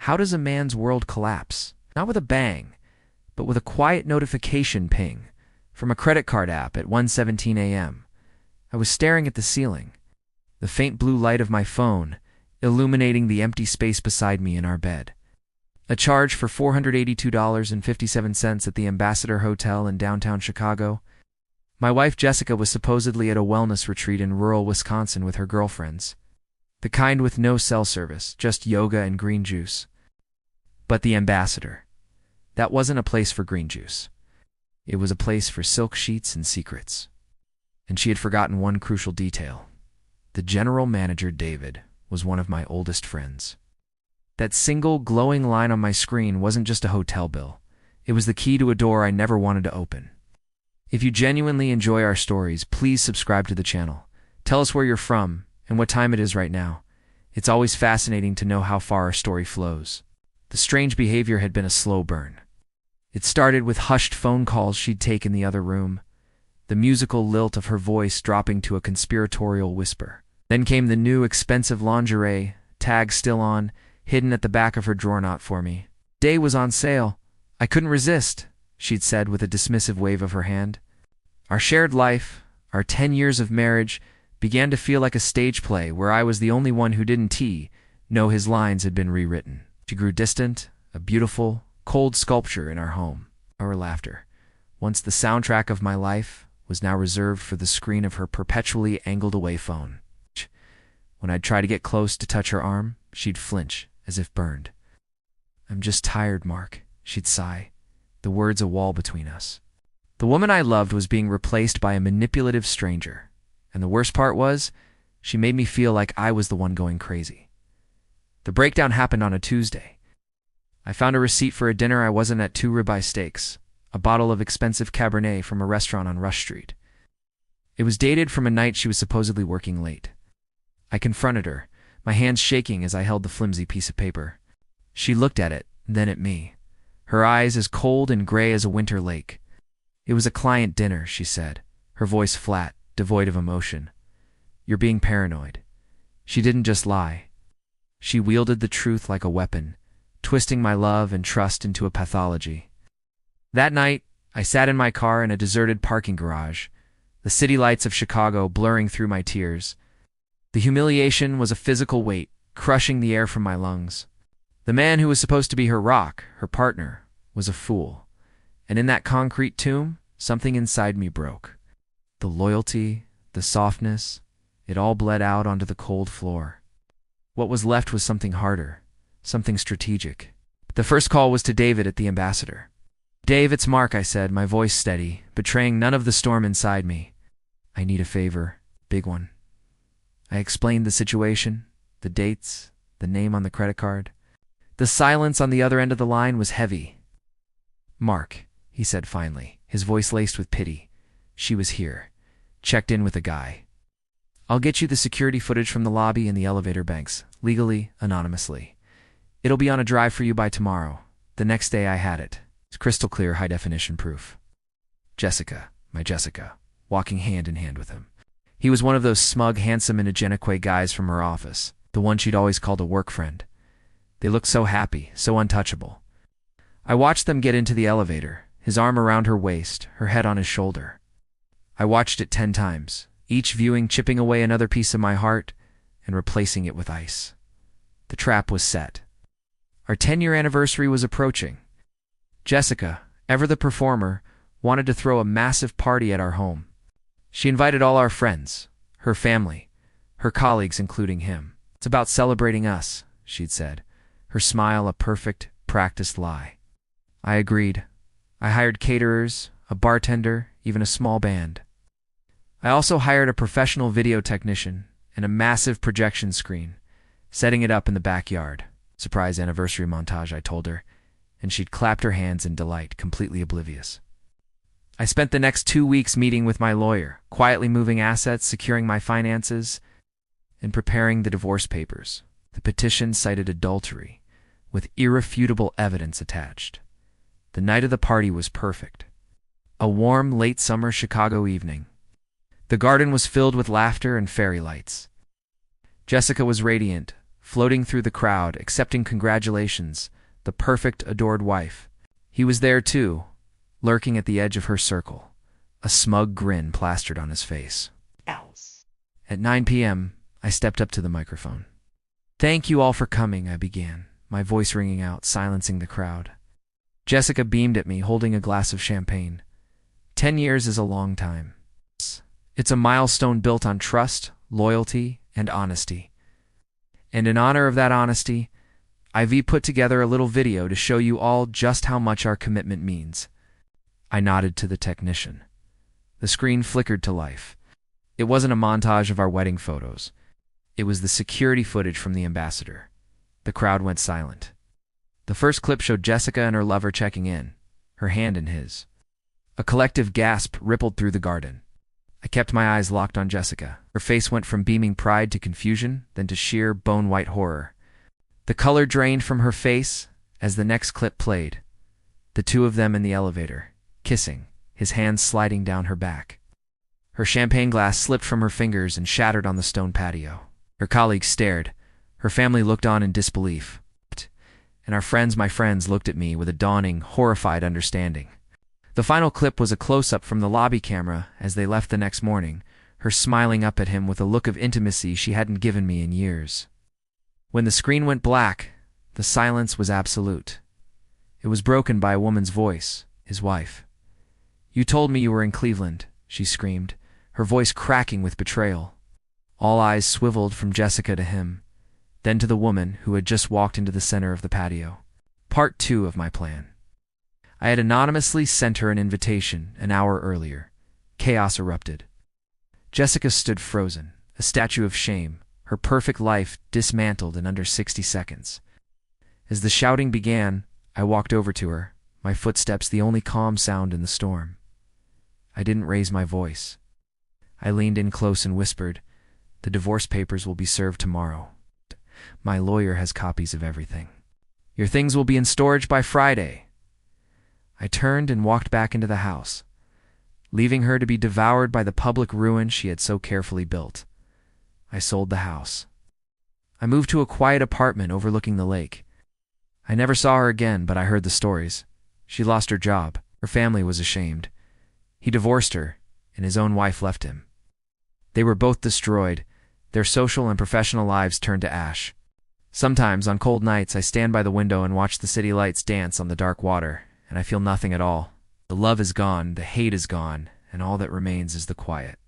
How does a man's world collapse? Not with a bang, but with a quiet notification ping from a credit card app at 1:17 a.m. I was staring at the ceiling, the faint blue light of my phone illuminating the empty space beside me in our bed. A charge for $482.57 at the Ambassador Hotel in downtown Chicago. My wife Jessica was supposedly at a wellness retreat in rural Wisconsin with her girlfriends. The kind with no cell service, just yoga and green juice. But the Ambassador. That wasn't a place for green juice. It was a place for silk sheets and secrets. And she had forgotten one crucial detail. The general manager, David, was one of my oldest friends. That single glowing line on my screen wasn't just a hotel bill. It was the key to a door I never wanted to open. If you genuinely enjoy our stories, please subscribe to the channel. Tell us where you're from and what time it is right now. It's always fascinating to know how far our story flows. The strange behavior had been a slow burn. It started with hushed phone calls she'd take in the other room, the musical lilt of her voice dropping to a conspiratorial whisper. Then came the new expensive lingerie, tag still on, hidden at the back of her drawer not for me. Day was on sale. I couldn't resist, she'd said with a dismissive wave of her hand. Our shared life, our 10 years of marriage, began to feel like a stage play where I was the only one who didn't know his lines had been rewritten. She grew distant, a beautiful, cold sculpture in our home. Our laughter, once the soundtrack of my life, was now reserved for the screen of her perpetually angled-away phone. When I'd try to get close to touch her arm, she'd flinch, as if burned. "I'm just tired, Mark," she'd sigh, the words a wall between us. The woman I loved was being replaced by a manipulative stranger, and the worst part was, she made me feel like I was the one going crazy. The breakdown happened on a Tuesday. I found a receipt for a dinner I wasn't at, 2 ribeye steaks, a bottle of expensive Cabernet from a restaurant on Rush Street. It was dated from a night she was supposedly working late. I confronted her, my hands shaking as I held the flimsy piece of paper. She looked at it, then at me, her eyes as cold and gray as a winter lake. "It was a client dinner," she said, her voice flat, devoid of emotion. "You're being paranoid." She didn't just lie. She wielded the truth like a weapon, twisting my love and trust into a pathology. That night, I sat in my car in a deserted parking garage, the city lights of Chicago blurring through my tears. The humiliation was a physical weight, crushing the air from my lungs. The man who was supposed to be her rock, her partner, was a fool. And in that concrete tomb, something inside me broke. The loyalty, the softness, it all bled out onto the cold floor. What was left was something harder, something strategic. The first call was to David at the Ambassador. "Dave, it's Mark," I said, my voice steady, betraying none of the storm inside me. "I need a favor, big one." I explained the situation, the dates, the name on the credit card. The silence on the other end of the line was heavy. "Mark," he said finally, his voice laced with pity. "She was here, checked in with a guy. I'll get you the security footage from the lobby and the elevator banks, legally, anonymously. It'll be on a drive for you by tomorrow." The next day I had it. It's crystal clear, high-definition proof. Jessica, my Jessica, walking hand in hand with him. He was one of those smug, handsome Ingenuque guys from her office, the one she'd always called a work friend. They looked so happy, so untouchable. I watched them get into the elevator, his arm around her waist, her head on his shoulder. I watched it 10 times, each viewing chipping away another piece of my heart and replacing it with ice. The trap was set. Our 10-year anniversary was approaching. Jessica, ever the performer, wanted to throw a massive party at our home. She invited all our friends, her family, her colleagues, including him. "It's about celebrating us," she'd said, her smile a perfect, practiced lie. I agreed. I hired caterers, a bartender, even a small band. I also hired a professional video technician and a massive projection screen, setting it up in the backyard. "Surprise anniversary montage," I told her, and she'd clapped her hands in delight, completely oblivious. I spent the next 2 weeks meeting with my lawyer, quietly moving assets, securing my finances, and preparing the divorce papers. The petition cited adultery, with irrefutable evidence attached. The night of the party was perfect. A warm, late summer Chicago evening. The garden was filled with laughter and fairy lights. Jessica was radiant, floating through the crowd, accepting congratulations, the perfect, adored wife. He was there too, lurking at the edge of her circle, a smug grin plastered on his face. Else. At 9 p.m., I stepped up to the microphone. "Thank you all for coming," I began, my voice ringing out, silencing the crowd. Jessica beamed at me, holding a glass of champagne. 10 years is a long time. It's a milestone built on trust, loyalty, and honesty. And in honor of that honesty, Ivy put together a little video to show you all just how much our commitment means. I nodded to the technician. The screen flickered to life. It wasn't a montage of our wedding photos. It was the security footage from the ambassador. The crowd went silent. The first clip showed Jessica and her lover checking in, her hand in his. A collective gasp rippled through the garden. I kept my eyes locked on Jessica. Her face went from beaming pride to confusion, then to sheer, bone-white horror. The color drained from her face as the next clip played. The two of them in the elevator, kissing, his hands sliding down her back. Her champagne glass slipped from her fingers and shattered on the stone patio. Her colleagues stared. Her family looked on in disbelief. And our friends, my friends, looked at me with a dawning, horrified understanding. The final clip was a close-up from the lobby camera as they left the next morning, her smiling up at him with a look of intimacy she hadn't given me in years. When the screen went black, the silence was absolute. It was broken by a woman's voice, his wife. "You told me you were in Cleveland," she screamed, her voice cracking with betrayal. All eyes swiveled from Jessica to him, then to the woman who had just walked into the center of the patio. Part 2 of my plan. I had anonymously sent her an invitation an hour earlier. Chaos erupted. Jessica stood frozen, a statue of shame, her perfect life dismantled in under 60 seconds. As the shouting began, I walked over to her, my footsteps the only calm sound in the storm. I didn't raise my voice. I leaned in close and whispered, "The divorce papers will be served tomorrow. My lawyer has copies of everything. Your things will be in storage by Friday." I turned and walked back into the house, leaving her to be devoured by the public ruin she had so carefully built. I sold the house. I moved to a quiet apartment overlooking the lake. I never saw her again, but I heard the stories. She lost her job. Her family was ashamed. He divorced her, and his own wife left him. They were both destroyed, their social and professional lives turned to ash. Sometimes, on cold nights, I stand by the window and watch the city lights dance on the dark water, and I feel nothing at all. The love is gone, the hate is gone, and all that remains is the quiet.